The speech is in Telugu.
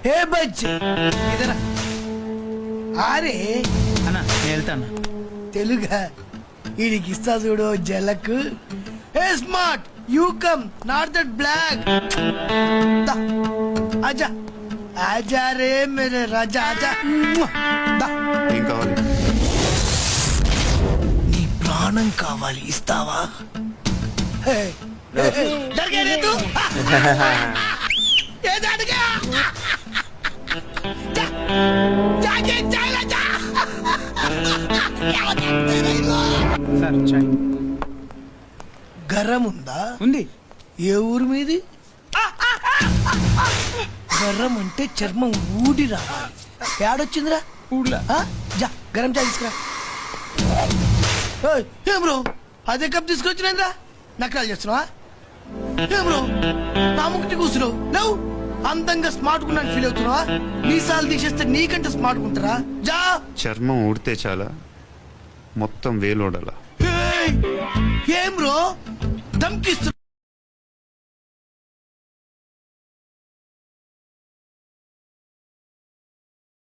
ఏ బజ్ ఇదరా అరే అన్న నేను వెళ్తాను. తెలుగా వీడికి ఇస్తా చూడు జలకు. A smart you come not that block. ఆజా ఆజా రే మేరే రాజా ఆజా. ఏం కావాలి? నీ ప్రాణం కావాలి, ఇస్తావా? హే, హే, హే, డర్గే తూ. ఏ డర్గే? సార్ చాయ్ గర్రం ఉందా? ఉంది. ఏ ఊరు మీది? గర్రం అంటే చర్మం ఊడి రావాలి. ఏడొచ్చిందిరా? ఊర్లో ఆ? జా గరం చాయ్ తీసుకురా. ఏయ్, ఏం బ్రో అదే కప్ తీసుకొచ్చినా నకరాలు చేస్తున్నావా? ఏం బ్రో నా ముక్కి కూర్చున్నావు లేవు? అందంగా స్మార్ట్ గున్నాను ఫీల్ అవుతున్నావా? మీసాలు తీసేస్తే నీకంటే స్మార్ట్ గుంటారా? జా. చర్మం ఊడితే చాలా, మొత్తం వేలోడాలా? ఏయ్, ఏం బ్రో దమ్కిస్తు